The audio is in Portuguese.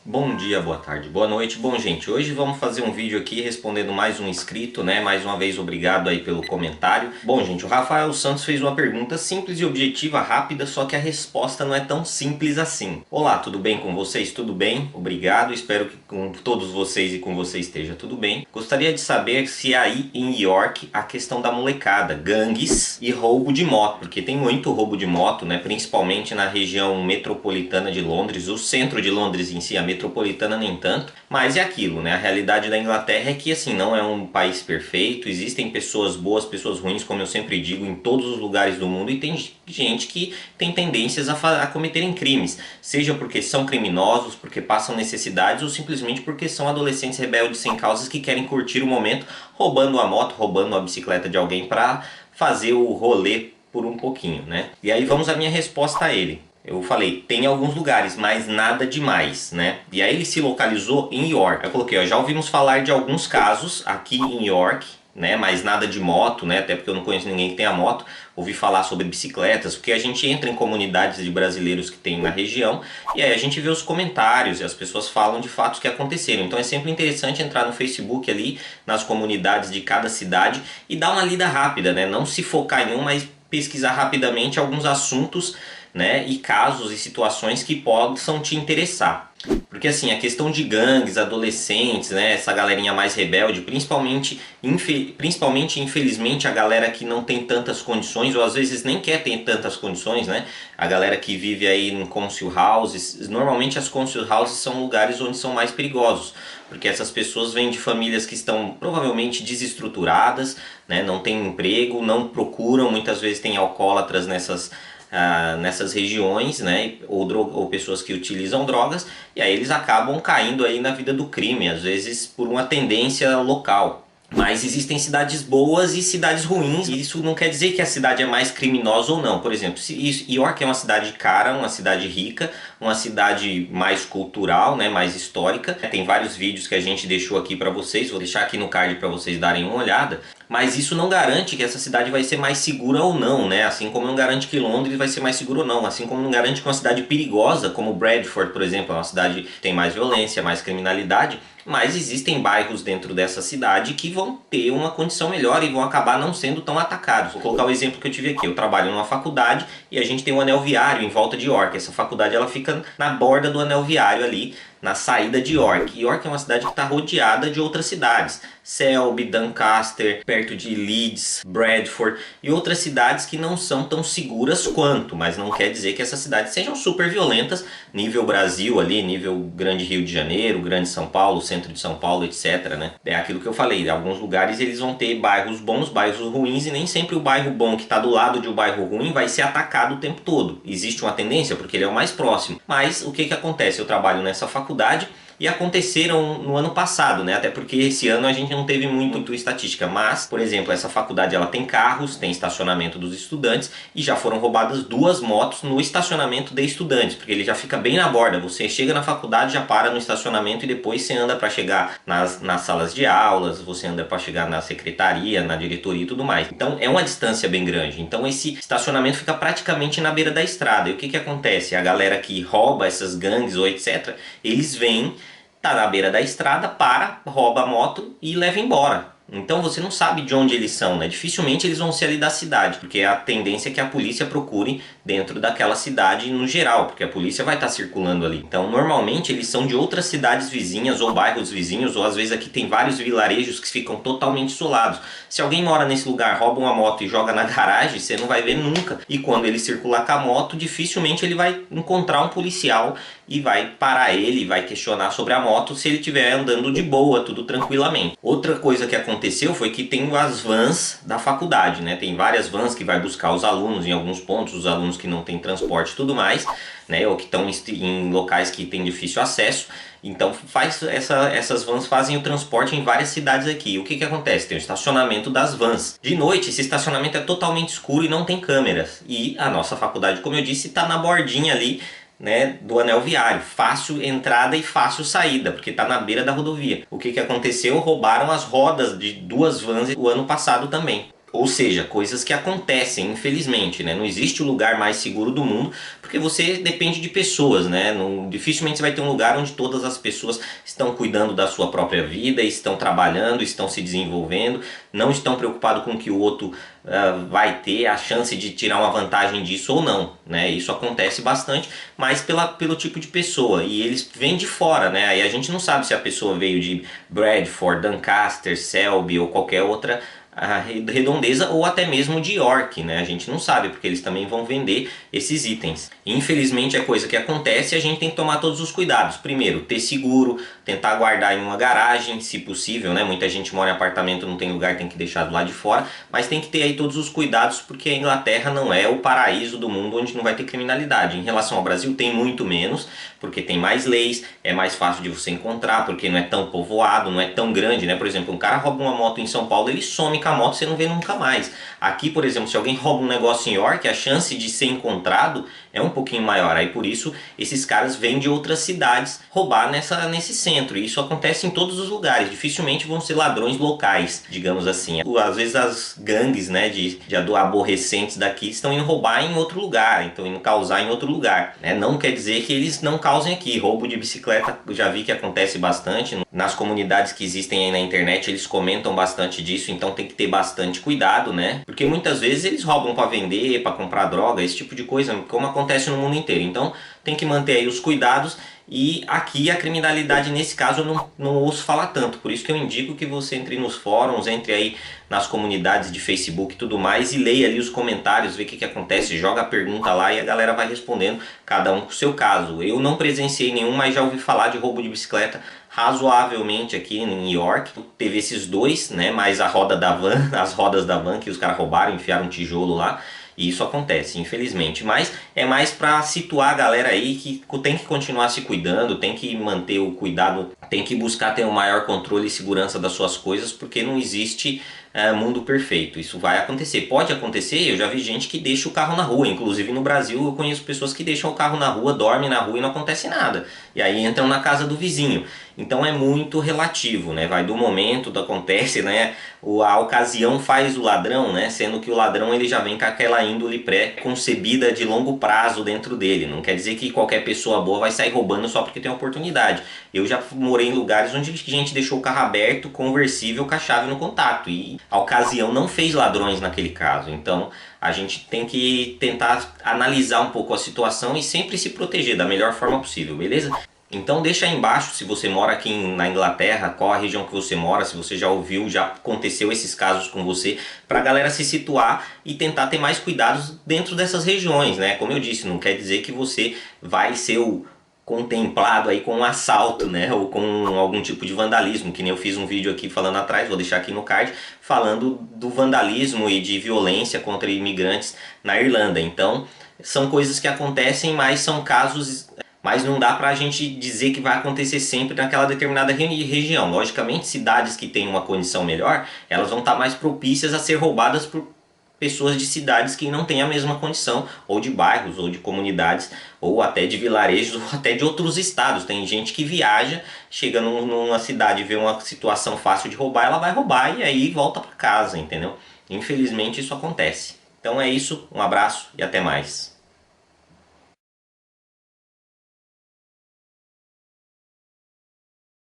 Bom dia, boa tarde, boa noite. Bom, gente, hoje vamos fazer um vídeo aqui respondendo mais um inscrito, né? Mais uma vez, obrigado aí pelo comentário. Bom, gente, o Rafael Santos fez uma pergunta simples e objetiva, rápida, só que a resposta não é tão simples assim. Olá, tudo bem com vocês? Tudo bem? Obrigado, espero que com todos vocês e com você esteja tudo bem. Gostaria de saber se aí em York a questão da molecada, gangues e roubo de moto, porque tem muito roubo de moto, né? Principalmente na região metropolitana de Londres, o centro de Londres em si, a metropolitana nem tanto, mas é aquilo, né? A realidade da Inglaterra é que assim, não é um país perfeito, existem pessoas boas, pessoas ruins, como eu sempre digo, em todos os lugares do mundo, e tem gente que tem tendências a cometerem crimes, seja porque são criminosos, porque passam necessidades, ou simplesmente porque são adolescentes rebeldes sem causas que querem curtir o momento, roubando a moto, roubando a bicicleta de alguém para fazer o rolê por um pouquinho, né? E aí vamos à minha resposta a ele. Eu falei, tem alguns lugares, mas nada demais, né? E aí ele se localizou em York. Eu coloquei, ó, já ouvimos falar de alguns casos aqui em York, né? Mas nada de moto, né? Até porque eu não conheço ninguém que tenha moto. Ouvi falar sobre bicicletas, porque a gente entra em comunidades de brasileiros que tem na região e aí a gente vê os comentários e as pessoas falam de fatos que aconteceram. Então é sempre interessante entrar no Facebook ali, nas comunidades de cada cidade e dar uma lida rápida, né? Não se focar em um, mas pesquisar rapidamente alguns assuntos, né, e casos e situações que possam te interessar. Porque assim, a questão de gangues, adolescentes, né, essa galerinha mais rebelde, principalmente infelizmente a galera que não tem tantas condições, ou às vezes nem quer ter tantas condições, né, a galera que vive aí em council houses, normalmente as council houses são lugares onde são mais perigosos, porque essas pessoas vêm de famílias que estão provavelmente desestruturadas, né, não têm emprego, não procuram, muitas vezes tem alcoólatras nessas regiões, né, ou pessoas que utilizam drogas, e aí eles acabam caindo aí na vida do crime, às vezes por uma tendência local. Mas existem cidades boas e cidades ruins, e isso não quer dizer que a cidade é mais criminosa ou não. Por exemplo, York é uma cidade cara, uma cidade rica, uma cidade mais cultural, né, mais histórica. Tem vários vídeos que a gente deixou aqui para vocês, vou deixar aqui no card para vocês darem uma olhada. Mas isso não garante que essa cidade vai ser mais segura ou não, né? Assim como não garante que Londres vai ser mais seguro ou não. Assim como não garante que uma cidade perigosa, como Bradford, por exemplo, é uma cidade que tem mais violência, mais criminalidade. Mas existem bairros dentro dessa cidade que vão ter uma condição melhor e vão acabar não sendo tão atacados. Vou colocar o exemplo que eu tive aqui. Eu trabalho numa faculdade e a gente tem um anel viário em volta de York. Essa faculdade ela fica na borda do anel viário ali, na saída de York. York é uma cidade que está rodeada de outras cidades. Selby, Doncaster, perto de Leeds, Bradford e outras cidades que não são tão seguras quanto, mas não quer dizer que essas cidades sejam super violentas, nível Brasil ali, nível Grande Rio de Janeiro, Grande São Paulo, Centro de São Paulo, etc, né? É aquilo que eu falei, em alguns lugares eles vão ter bairros bons, bairros ruins e nem sempre o bairro bom que está do lado de um bairro ruim vai ser atacado o tempo todo. Existe uma tendência porque ele é o mais próximo, mas o que acontece? Eu trabalho nessa faculdade e aconteceram no ano passado, né? Até porque esse ano a gente não teve muito estatística, mas, por exemplo, essa faculdade ela tem carros, tem estacionamento dos estudantes e já foram roubadas 2 motos no estacionamento de estudantes, porque ele já fica bem na borda. Você chega na faculdade, já para no estacionamento e depois você anda para chegar nas salas de aulas, você anda para chegar na secretaria, na diretoria e tudo mais. Então é uma distância bem grande. Então esse estacionamento fica praticamente na beira da estrada. E o que acontece? A galera que rouba essas gangues ou etc, eles vêm, tá na beira da estrada, rouba a moto e leva embora. Então você não sabe de onde eles são, né? Dificilmente eles vão ser ali da cidade, porque a tendência é que a polícia procure dentro daquela cidade no geral, porque a polícia vai estar circulando ali. Então normalmente eles são de outras cidades vizinhas ou bairros vizinhos, ou às vezes aqui tem vários vilarejos que ficam totalmente isolados. Se alguém mora nesse lugar, rouba uma moto e joga na garagem, você não vai ver nunca. E quando ele circular com a moto, dificilmente ele vai encontrar um policial e vai parar ele, vai questionar sobre a moto se ele estiver andando de boa, tudo tranquilamente. Outra coisa que aconteceu foi que tem as vans da faculdade, né? Tem várias vans que vai buscar os alunos em alguns pontos, os alunos que não têm transporte e tudo mais, né? Ou que estão em locais que têm difícil acesso. Então essas vans fazem o transporte em várias cidades aqui. O que acontece? Tem o estacionamento das vans. De noite esse estacionamento é totalmente escuro e não tem câmeras. E a nossa faculdade, como eu disse, está na bordinha ali, né, do anel viário, fácil entrada e fácil saída, porque está na beira da rodovia. O que aconteceu? Roubaram as rodas de 2 vans o ano passado também. Ou seja, coisas que acontecem, infelizmente, né? Não existe o lugar mais seguro do mundo, porque você depende de pessoas, né? Não, dificilmente você vai ter um lugar onde todas as pessoas estão cuidando da sua própria vida, estão trabalhando, estão se desenvolvendo, não estão preocupados com o que o outro vai ter a chance de tirar uma vantagem disso ou não, né? Isso acontece bastante, mas pelo tipo de pessoa, e eles vêm de fora, né? Aí a gente não sabe se a pessoa veio de Bradford, Doncaster, Selby ou qualquer outra a redondeza, ou até mesmo de York, né? A gente não sabe, porque eles também vão vender esses itens. Infelizmente é coisa que acontece e a gente tem que tomar todos os cuidados. Primeiro, ter seguro, tentar guardar em uma garagem, se possível, né? Muita gente mora em apartamento, não tem lugar, tem que deixar do lado de fora, mas tem que ter aí todos os cuidados, porque a Inglaterra não é o paraíso do mundo onde não vai ter criminalidade. Em relação ao Brasil, tem muito menos, porque tem mais leis, é mais fácil de você encontrar, porque não é tão povoado, não é tão grande, né? Por exemplo, um cara rouba uma moto em São Paulo, ele some com a moto, você não vê nunca mais. Aqui, por exemplo, se alguém rouba um negócio em York, a chance de ser encontrado é um pouquinho maior. Aí por isso esses caras vêm de outras cidades roubar nesse centro. E isso acontece em todos os lugares. Dificilmente vão ser ladrões locais, digamos assim. Às vezes as gangues, né, de aborrecentes daqui estão indo roubar em outro lugar, estão indo causar em outro lugar, né? Não quer dizer que eles não causem aqui. Roubo de bicicleta eu já vi que acontece bastante. Nas comunidades que existem aí na internet eles comentam bastante disso, então tem que ter bastante cuidado, né? Porque muitas vezes eles roubam para vender, para comprar droga, esse tipo de coisa, como acontece no mundo inteiro. Então tem que manter aí os cuidados. E aqui a criminalidade nesse caso eu não ouço falar tanto, por isso que eu indico que você entre nos fóruns, entre aí nas comunidades de Facebook e tudo mais e leia ali os comentários, vê o que acontece, joga a pergunta lá e a galera vai respondendo, cada um com o seu caso. Eu não presenciei nenhum, mas já ouvi falar de roubo de bicicleta razoavelmente aqui em York. Teve esses dois, né, mais a roda da van, as rodas da van que os caras roubaram, enfiaram um tijolo lá. E isso acontece, infelizmente. Mas é mais para situar a galera aí que tem que continuar se cuidando, tem que manter o cuidado, tem que buscar ter um maior controle e segurança das suas coisas, porque não existe mundo perfeito. Isso vai acontecer. Pode acontecer, eu já vi gente que deixa o carro na rua. Inclusive no Brasil eu conheço pessoas que deixam o carro na rua, dormem na rua e não acontece nada. E aí entram na casa do vizinho. Então é muito relativo, né? Vai do momento, acontece, né? A ocasião faz o ladrão, né? Sendo que o ladrão ele já vem com aquela índole pré-concebida de longo prazo dentro dele. Não quer dizer que qualquer pessoa boa vai sair roubando só porque tem oportunidade. Eu já morei em lugares onde a gente deixou o carro aberto, conversível, com a chave no contato. E a ocasião não fez ladrões naquele caso. Então a gente tem que tentar analisar um pouco a situação e sempre se proteger da melhor forma possível, beleza? Então deixa aí embaixo se você mora aqui na Inglaterra, qual a região que você mora, se você já ouviu, já aconteceu esses casos com você, para a galera se situar e tentar ter mais cuidados dentro dessas regiões, né? Como eu disse, não quer dizer que você vai ser o contemplado aí com um assalto, né, ou com algum tipo de vandalismo, que nem eu fiz um vídeo aqui falando atrás, vou deixar aqui no card, falando do vandalismo e de violência contra imigrantes na Irlanda. Então são coisas que acontecem, mas são casos, mas não dá pra gente dizer que vai acontecer sempre naquela determinada região. Logicamente, cidades que têm uma condição melhor, elas vão estar mais propícias a ser roubadas por pessoas de cidades que não têm a mesma condição, ou de bairros, ou de comunidades, ou até de vilarejos, ou até de outros estados. Tem gente que viaja, chega numa cidade, vê uma situação fácil de roubar, ela vai roubar e aí volta para casa, entendeu? Infelizmente isso acontece. Então é isso, um abraço e até mais.